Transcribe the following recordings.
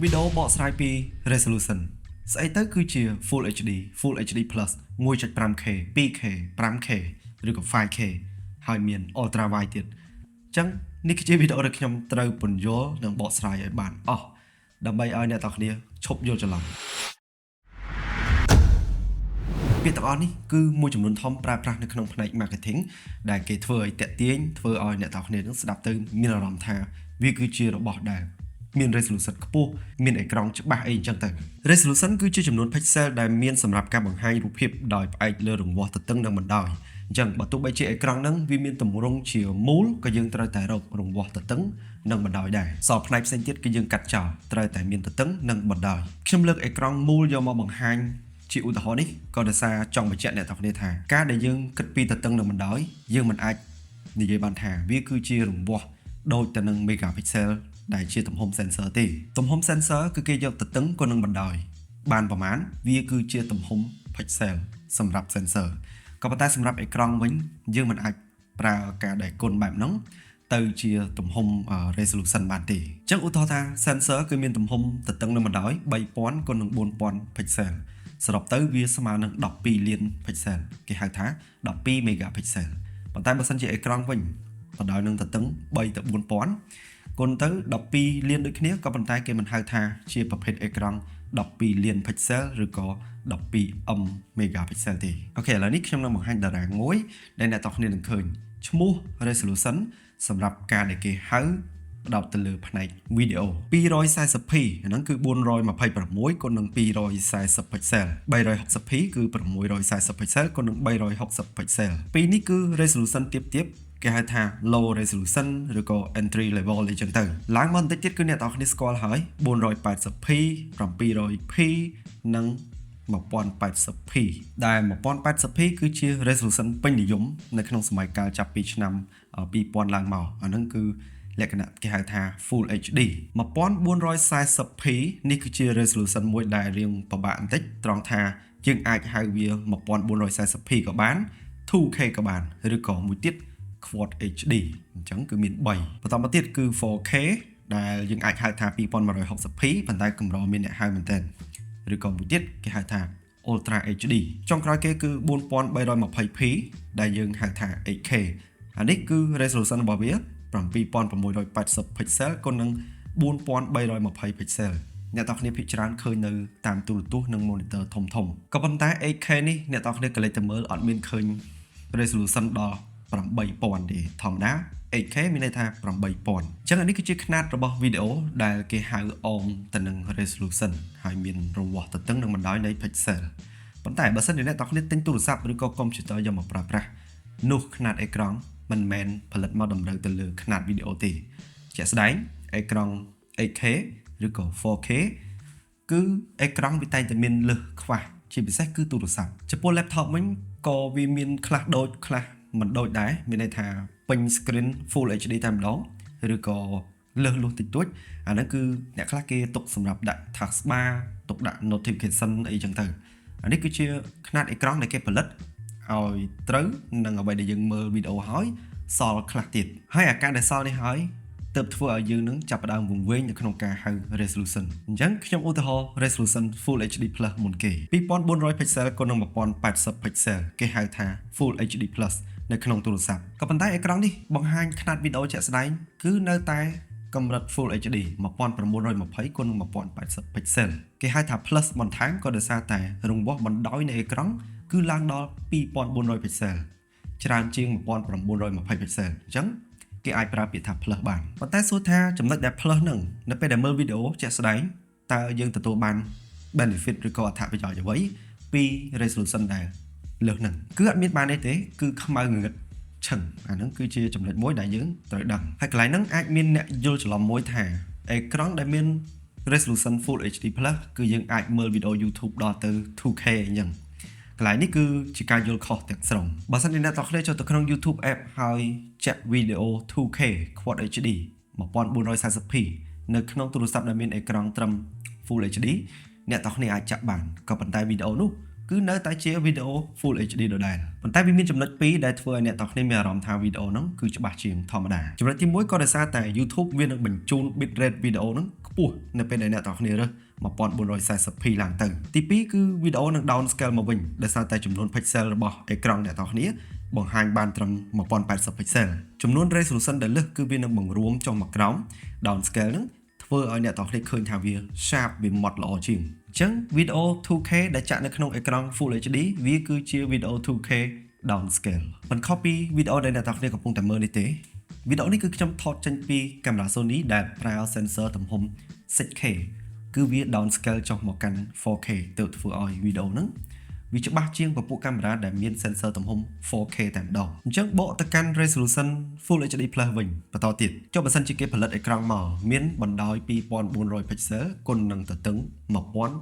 Video បកស្រាយពី resolution ស្អីទៅគឺជា Full HD Full HD Plus 1.5K 2K 5K ឬក៏ 5K ហើយមាន Ultra Wide ទៀតអញ្ចឹងនេះគឺជាវីដេអូដែលខ្ញុំត្រូវពន្យល់និងបកស្រាយឲ្យបានអស់ដើម្បីឲ្យអ្នកទាំងគ្នាឈប់យល់ច្រឡំពាក្យទាំងអស់នេះគឺមួយចំនួនធំប្រើប្រាស់នៅក្នុងផ្នែក marketing ដែលគេធ្វើឲ្យតាក់ទាញធ្វើឲ្យអ្នកទាំងគ្នានឹងស្ដាប់ទៅមានអារម្មណ៍ថាវាគឺជារបស់ដែលមាន resolution ខ្ពស់មានអេក្រង់ច្បាស់អីអញ្ចឹងទៅ resolution គឺជាចំនួន pixel ដែលមានសម្រាប់ការបង្ហាញរូបភាពដោយផ្អែកលើរង្វាស់ទទឹងនិងបណ្ដោយអញ្ចឹងបើទោះបីជាអេក្រង់ហ្នឹងវាមានទម្រង់ជាមូលក៏យើងត្រូវតែរករង្វាស់ទទឹងនិងបណ្ដោយដែរសល់ផ្នែកផ្សេងទៀតគឺយើងកាត់ចោលត្រូវតែមានទទឹងនិងបណ្ដោយខ្ញុំលើកអេក្រង់មូលយកមកបង្ហាញជាឧទាហរណ៍នេះក៏ដោយសារចង់បញ្ជាក់អ្នកទាំងគ្នាថាការដែលយើងគិតពីទទឹងនិងបណ្ដោយយើងមិនអាចនិយាយបានថាវាគឺជារង្វាស់ដូចទៅនឹង megapixel ដែលជាទំហំ sensor ទេទំហំ sensor គឺគេយកទទឹងក៏នឹងបណ្ដោយបានប្រមាណវាគឺជាទំហំ pixel សម្រាប់ sensor ក៏ប៉ុន្តែសម្រាប់អេក្រង់វិញយើងមិនអាចប្រើការដែលគុណបែបហ្នឹងទៅជាទំហំ resolution បានទេអញ្ចឹងឧទាហរណ៍ថា sensor គឺមានទំហំទទឹងនិងបណ្ដោយ 3000 គុណនឹង 4000 pixel សរុបទៅវាស្មើនឹង12លាន pixel គេហៅថា12 megapixel ប៉ុន្តែបើសិនជាអេក្រង់វិញបណ្ដោយនឹងទទឹង3ទៅ4000គុណទៅ12លានដូចគ្នាក៏ប៉ុន្តែគេមិនហៅថាជាប្រភេទអេក្រង់12លាន pixel ឬក៏12m megapixel ទេអូខេឥឡូវនេះខ្ញុំនឹងបង្ហាញតារាងមួយដែលអ្នកទាំងគ្នានឹងឃើញឈ្មោះ resolution សម្រាប់ការដែលគេហៅផ្ដោតទៅលើផ្នែកវីដេអូ 240p ហ្នឹងគឺ426គុណនឹង240 pixel 360p គឺ640 pixel គុណនឹង360 pixel ពីរនេះគឺ resolution ទាបគេហៅថា low resolution ឬក៏ entry level អីចឹងទៅឡើងមកបន្តិចទៀតគឺអ្នកទាំងគ្នាស្គាល់ហើយ 480p 700p និង 1080p ដែល 1080p គឺជា resolution ពេញនិយមនៅក្នុងសម័យកាលចាប់ពីឆ្នាំ2000ឡើងមកអាហ្នឹងគឺលក្ខណៈគេហៅថា Full HD 1440p នេះគឺជា resolution មួយដែលរៀងពិបាកបន្តិចត្រង់ថាយើងអាចហៅវា 1440p ក៏បាន 2K ក៏បានឬក៏មួយទៀត Quad HD អញ្ចឹងគឺមាន3បន្តមកទៀតគឺ 4K ដែលយើងអាចហៅថា 2160p ប៉ុន្តែកម្រមានអ្នកហៅមែនទែនឬក៏មួយទៀតគេហៅថា Ultra HD ចុងក្រោយគេគឺ 4320p ដែលយើងហៅថា 8K អានេះគឺ resolution របស់វា7680 pixel គុណនឹង4320 pixel អ្នកទាំងគ្នាភាគច្រើនឃើញនៅតាមទូរទស្សន៍និង monitor ធំក៏ប៉ុន្តែ 8K នេះអ្នកទាំងគ្នាក៏លេចទៅមើលអត់មានឃើញ resolution ដល់8000ទេធម្មតា 8K មានន័យថា 8000 អញ្ចឹងនេះគឺជាຂະຫນាតរបស់វីដេអូដែលគេហៅអមទៅនឹង resolution ហើយមានរង្វាស់ទទឹងនិងបណ្ដោយនៃ pixel ប៉ុន្តែបើសិនជាអ្នកទាំងគ្នាទិញទូរស័ព្ទឬក៏ computer យកមកប្រើប្រាស់នោះຂະຫນាតអេក្រង់មិនមែនផលិតមកតម្រូវទៅលើຂະຫນាតវីដេអូទេជាក់ស្ដែងអេក្រង់ 8K ឬក៏ 4K គឺអេក្រង់វាតែងតែមានលើសខ្វះជាពិសេសគឺទូរស័ព្ទចំពោះ laptop វិញក៏វាមានខ្លះដូចខ្លះមិនដូចដែរមានន័យថាពេញ screen full HD តែម្ដងឬក៏លើសលុះតិចតួចអាហ្នឹងគឺអ្នកខ្លះគេទុកសម្រាប់ដាក់ taskbar ទុកដាក់ notification អីចឹងទៅអានេះគឺជាຂະຫນាតអេក្រង់ដែលគេផលិតឲ្យត្រូវនឹងអ្វីដែលយើងមើលវីដេអូហើយសល់ខ្លះទៀតហើយអាការដែលសល់នេះហើយទើបធ្វើឲ្យយើងនឹងចាប់ផ្ដើមវង្វេងនៅក្នុងការហៅ resolution អញ្ចឹងខ្ញុំឧទាហរណ៍ resolution full HD plus មុនគេ2400 pixel គុណនឹង1080 pixel គេហៅថា full HD plus នៅក្នុងទូរស័ព្ទក៏ប៉ុន្តែអេក្រង់នេះបង្ហាញຂະຫນាតវីដេអូជាក់ស្ដែងគឺនៅតែកម្រិត Full HD 1920គុណនឹង1080 pixel គេហៅថា plus បន្ថែមក៏ដោយសារតែរង្វាស់បណ្ដោយនៃអេក្រង់គឺឡើងដល់2400 pixel ច្រើនជាង1920 pixel អញ្ចឹងគេអាចប្រើពាក្យថា plus បានប៉ុន្តែសួរថាចំណុចដែល plus ហ្នឹងនៅពេលដែលមើលវីដេអូជាក់ស្ដែងតើយើងទទួលបាន benefit ឬក៏អត្ថប្រយោជន៍អ្វីពី resolution ដែលលើសហ្នឹងគឺអត់មានបានទេគឺខ្មៅងងឹតឆឹងអាហ្នឹងគឺជាចំណុចមួយដែលយើងត្រូវដឹងហើយកន្លែងហ្នឹងអាចមានអ្នកយល់ច្រឡំមួយថាអេក្រង់ដែលមាន resolution full HD plus គឺយើងអាចមើលវីដេអូ YouTube ដល់ទៅ 2K អញ្ចឹងកន្លែងនេះគឺជាការយល់ខុសទាំងស្រុងបើសិនជាអ្នកទាំងគ្នាចូលទៅក្នុង YouTube app ហើយចាក់វីដេអូ 2K Quad HD 1440p នៅក្នុង ទូរស័ព្ទដែលមានអេក្រង់ត្រឹម Full HD អ្នកទាំងគ្នាអាចចាក់បានក៏ប៉ុន្តែវីដេអូនោះ គឺនៅតែជាវីដេអូ Full HD ដដែលប៉ុន្តែវាមានចំណុចពីរដែលធ្វើឲ្យអ្នកទាំងគ្នាមានអារម្មណ៍ថាវីដេអូហ្នឹងគឺច្បាស់ជាងធម្មតាចំណុចទី1ក៏ដោយសារតែ YouTube វានឹងបញ្ជូន bitrate វីដេអូហ្នឹងខ្ពស់នៅពេលដែលអ្នកទាំងគ្នារើស 1440p ឡើងទៅទី2គឺវីដេអូនឹង down scale មកវិញដោយសារតែចំនួន pixel របស់អេក្រង់អ្នកទាំងគ្នាបង្ហាញបានត្រឹម 1080 pixel ចំនួន resolution ដែលលើសគឺវានឹងបង្រួមចុះមកក្រោម down scale ហ្នឹងធ្វើឲ្យអ្នកទាំងគ្នាឃើញថាវា sharp វាម៉ត់ល្អជាងអញ្ចឹងវីដេអូ 2K ដែលចាក់នៅក្នុងអេក្រង់ Full HD វាគឺជាវីដេអូ 2K down scale មិនខុសពីវីដេអូដែលអ្នកទាំងគ្នាកំពុងតែមើលនេះទេវីដេអូនេះគឺខ្ញុំថតចេញពីកាមេរ៉ា Sony ដែលប្រើ sensor ទំហំ 6K គឺវា down scale ចុះមកកាន់ 4K ទើបធ្វើឲ្យវីដេអូហ្នឹងវាច្បាស់ជាងពពួកកាមេរ៉ាដែលមាន sensor ទំហំ 4K តែម្ដងអញ្ចឹងបកទៅកាន់ resolution Full HD Plus វិញបន្តទៀតចុះបើសិនជាគេផលិតអេក្រង់មកមានបណ្ដោយ 2400 pixel គុណនឹងទទឹង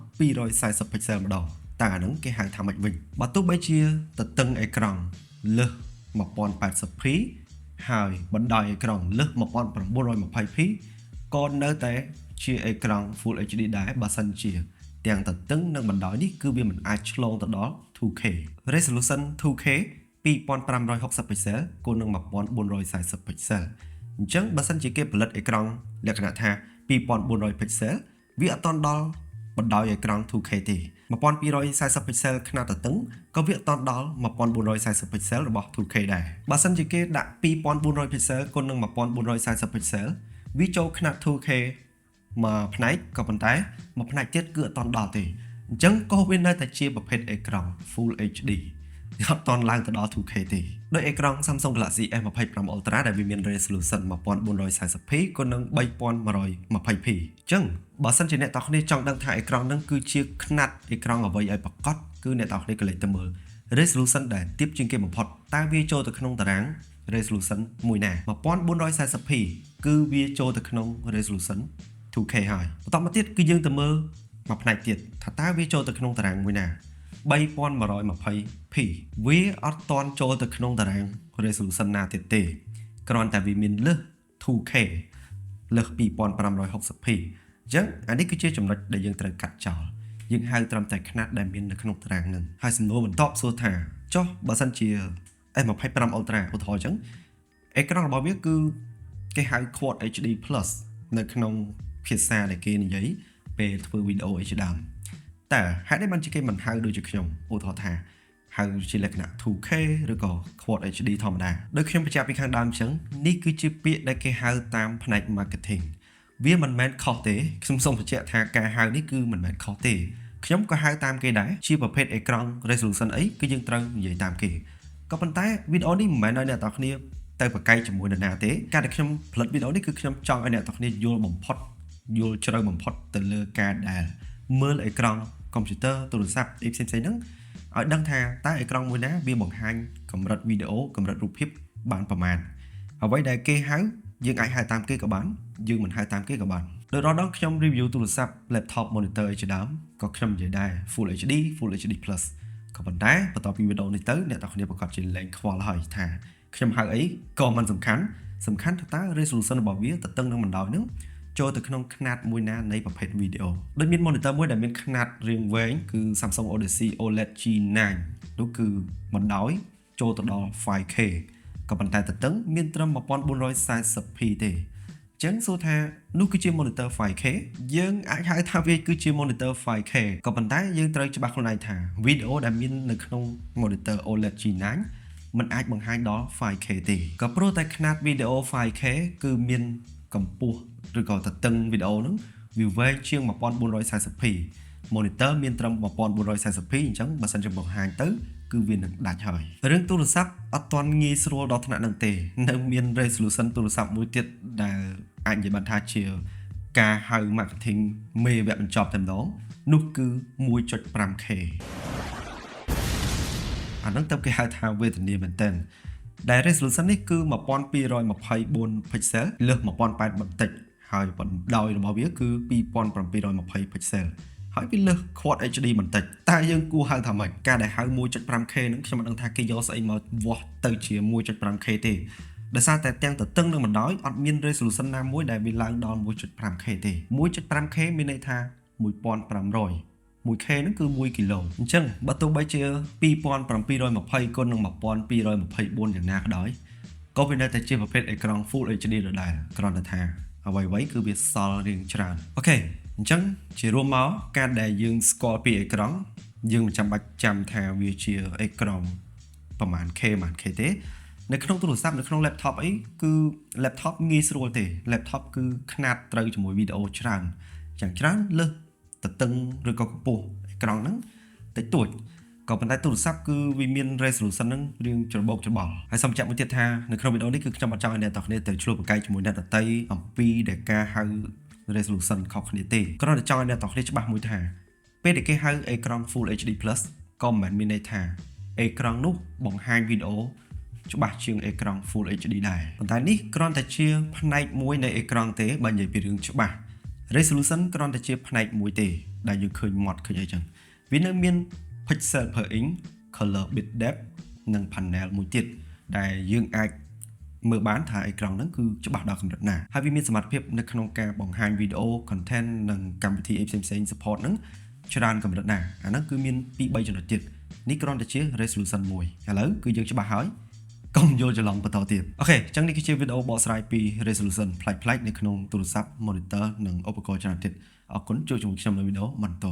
1240 pixel ម្ដងតើអាហ្នឹងគេហៅថាម៉េចវិញបើទោះបីជាទទឹងអេក្រង់លើស 1080p ហើយបណ្ដោយអេក្រង់លើស 1920p ក៏នៅតែជាអេក្រង់ Full HD ដែរបើសិនជាទាំងទទឹងនិងបណ្ដោយនេះគឺវាមិនអាចឆ្លងទៅដល់ 2K resolution 2K 2560 pixel គុណនឹង 1440 pixel អញ្ចឹងបើសិនជាគេផលិតអេក្រង់លក្ខណៈថា 2400 pixel វាអត់ទាន់ដល់បណ្ដោយអេក្រង់ 2K ទេ1240 pixel ខ្នាតទទឹងក៏វាអត់ទាន់ដល់1440 pixel របស់ 2K ដែរបើសិនជាគេដាក់2400 pixel គុណនឹង1440 pixel វាចូលខ្នាត 2K មួយផ្នែកក៏ប៉ុន្តែមួយផ្នែកទៀតគឺអត់តន់ដល់ទេអញ្ចឹងក៏វានៅតែជាប្រភេទអេក្រង់ Full HD វាអត់តន់ឡើងទៅដល់ 2K ទេដោយអេក្រង់ Samsung Galaxy S25 Ultra ដែលវាមាន resolution 1440p ក៏នឹង 3120p អញ្ចឹងបើសិនជាអ្នកទាំងគ្នាចង់ដឹងថាអេក្រង់ហ្នឹងគឺជាខ្នាតអេក្រង់អ្វីឲ្យប្រកបគឺអ្នកទាំងគ្នាក៏លេចទៅមើល resolution ដែលទាបជាងគេបំផុតតើវាចូលទៅក្នុងតារាង resolution មួយណា 1440p គឺវាចូលទៅក្នុង resolution 2K ហើយបន្តមកទៀតគឺយើងទៅមើលមួយផ្នែកទៀតថាតើវាចូលទៅក្នុងតារាងមួយណា 3120p វាអត់តន់ចូលទៅក្នុងតារាង resolution ណាទៀតទេគ្រាន់តែវាមានលើស 2K លើស 2560p អញ្ចឹងអានេះគឺជាចំណុចដែលយើងត្រូវកាត់ចោលយើងហៅត្រឹមតែខ្នាតដែលមាននៅក្នុងតារាងហ្នឹងហើយសំណួរបន្ទាប់សួរថាចុះបើសិនជា S25 Ultra ឧទាហរណ៍អញ្ចឹងអេក្រង់របស់វាគឺគេហៅ Quad HD Plus នៅក្នុងភាសាដែលគេនិយាយពេលធ្វើវីដេអូអីជាដើមតែហេតុអីបានជាគេមិនហៅដូចជាខ្ញុំឧទាហរណ៍ថាហៅជាលក្ខណៈ 2K ឬក៏ Quad HD ធម្មតាដូចខ្ញុំបញ្ជាក់ពីខាងដើមអញ្ចឹងនេះគឺជាពាក្យដែលគេហៅតាមផ្នែក marketing វាមិនមែនខុសទេខ្ញុំសូមបញ្ជាក់ថាការហៅនេះគឺមិនមែនខុសទេខ្ញុំក៏ហៅតាមគេដែរជាប្រភេទអេក្រង់ resolution អីគឺយើងត្រូវនិយាយតាមគេក៏ប៉ុន្តែវីដេអូនេះមិនមែនឲ្យអ្នកទាំងគ្នាទៅប្រកែកជាមួយនរណាទេការដែលខ្ញុំផលិតវីដេអូនេះគឺខ្ញុំចង់ឲ្យអ្នកទាំងគ្នាយល់បំផុតយល់ជ្រៅបំផុតទៅលើការដែលមើលអេក្រង់កុំព្យូទ័រទូរស័ព្ទអីផ្សេងៗហ្នឹងឲ្យដឹងថាតើអេក្រង់មួយណាវាបង្ហាញកម្រិតវីដេអូកម្រិតរូបភាពបានប្រមាណអ្វីដែលគេហៅយើងអាចហៅតាមគេក៏បានយើងមិនហៅតាមគេក៏បានដោយរាល់ដងខ្ញុំ review ទូរស័ព្ទ laptop monitor អីជាដើមក៏ខ្ញុំនិយាយដែរ Full HD Full HD Plus ក៏ប៉ុន្តែបន្ទាប់ពីវីដេអូនេះទៅអ្នកទាំងគ្នាប្រកាសជាលែងខ្វល់ហើយថាខ្ញុំហៅអីក៏មិនសំខាន់ថាតើ resolution របស់វាទទឹងនឹងបណ្ដោយហ្នឹងចូលទៅក្នុងខ្នាតមួយណានៃប្រភេទវីដេអូដូចមាន monitor មួយដែលមានខ្នាតរាងវែងគឺ Samsung Odyssey OLED G9 នោះគឺបណ្ដោយចូលទៅដល់ 5K ក៏ប៉ុន្តែទទឹងមានត្រឹម 1440p ទេអញ្ចឹងសួរថានោះគឺជា monitor 5K យើងអាចហៅថាវាគឺជា monitor 5K ក៏ប៉ុន្តែយើងត្រូវច្បាស់ខ្លួនឯងថាវីដេអូដែលមាននៅក្នុង monitor OLED G9 มันអាចបង្ហាញដល់ 5K ទេក៏ព្រោះតែខ្នាតវីដេអូ 5K គឺមានកម្ពស់ឬក៏ទទឹងវីដេអូហ្នឹងវាវែងជាង 1440p monitor មានត្រឹម 1440p អញ្ចឹងបើសិនជាបង្ហាញទៅគឺវានឹងដាច់ហើយរឿងទូរស័ព្ទអត់ទាន់ងាយស្រួលដល់ថ្នាក់ហ្នឹងទេនៅមាន resolution ទូរស័ព្ទមួយទៀតដែលអាចនិយាយបានថាជាការហៅ marketing មេវគ្គបញ្ចប់តែម្ដងនោះគឺ 1.5K អាហ្នឹងទៅគេហៅថាវេទនាមែនតើដែល resolution នេះគឺ 1224 pixel លើស 1080 បន្តិចហើយបណ្ដោយរបស់វាគឺ 2720 pixel ហើយវាលើស Quad HD បន្តិចតែយើងគួរហៅថាម៉េចការដែលហៅ 1.5K ហ្នឹងខ្ញុំមិនដឹងថាគេយកស្អីមកវាស់ទៅជា 1.5K ទេដោយសារតែទាំងទទឹងនិងបណ្ដោយអត់មាន resolution ណាមួយដែលវាឡើងដល់ 1.5K ទេ 1.5K មានន័យថា 1500 1K ហ្នឹងគឺ1គីឡូអញ្ចឹងបើទោះបីជា2720គុណនឹង1224យ៉ាងណាក៏ដោយក៏វានៅតែជាប្រភេទអេក្រង់ Full HD ដដែលគ្រាន់តែថាអ្វីៗគឺវាសល់រៀងច្រើនអូខេអញ្ចឹងជារួមមកការដែលយើងស្គាល់ពីអេក្រង់យើងមិនចាំបាច់ចាំថាវាជាអេក្រង់ប្រហែល K ទេនៅក្នុងទូរស័ព្ទនៅក្នុង laptop អីគឺ laptop ងាយស្រួលទេ laptop គឺខ្នាតត្រូវជាមួយវីដេអូច្រើនយ៉ាងច្រើនលើសតឹងឬក៏កម្ពស់អេក្រង់ហ្នឹងតិចតួចក៏ប៉ុន្តែទូរស័ព្ទគឺវាមាន resolution ហ្នឹងរៀងច្របូកច្របល់ហើយសូមចាក់មួយទៀតថានៅក្នុងវីដេអូនេះគឺខ្ញុំអត់ចង់ឲ្យអ្នកទាំងគ្នាទៅឆ្លុះប្រកែកជាមួយអ្នកដទៃអំពីដែលការហៅ resolution ខុសគ្នាទេគ្រាន់តែចង់ឲ្យអ្នកទាំងគ្នាច្បាស់មួយថាពេលដែលគេហៅអេក្រង់ Full HD+ ក៏មិនមែនមានន័យថាអេក្រង់នោះបង្ហាញវីដេអូច្បាស់ជាងអេក្រង់ Full HD ដែរប៉ុន្តែនេះគ្រាន់តែជាផ្នែកមួយនៃអេក្រង់ទេបើនិយាយពីរឿងច្បាស់ resolution គ្រាន់តែជាផ្នែកមួយទេដែលយើងឃើញម៉ត់ឃើញអីចឹងវានៅមាន pixel per inch color bit depth និង panel មួយទៀតដែលយើងអាចមើលបានថាអេក្រង់ហ្នឹងគឺច្បាស់ដល់កម្រិតណាហើយវាមានសមត្ថភាពនៅក្នុងការបង្ហាញវីដេអូ content និងកម្មវិធីផ្សេងៗ support ហ្នឹងច្រើនកម្រិតណាអាហ្នឹងគឺមានពី3ចំណុចទៀតនេះគ្រាន់តែជា resolution មួយឥឡូវគឺយើងច្បាស់ហើយកុំយល់ច្រឡំបន្តទៀតអូខេអញ្ចឹងនេះគឺជាវីដេអូបកស្រាយពី resolution ប្លែកៗនៅក្នុងទូរស័ព្ទ monitor និងឧបករណ៍ច្រើនទៀតអរគុណជួបជាមួយខ្ញុំនៅវីដេអូបន្ត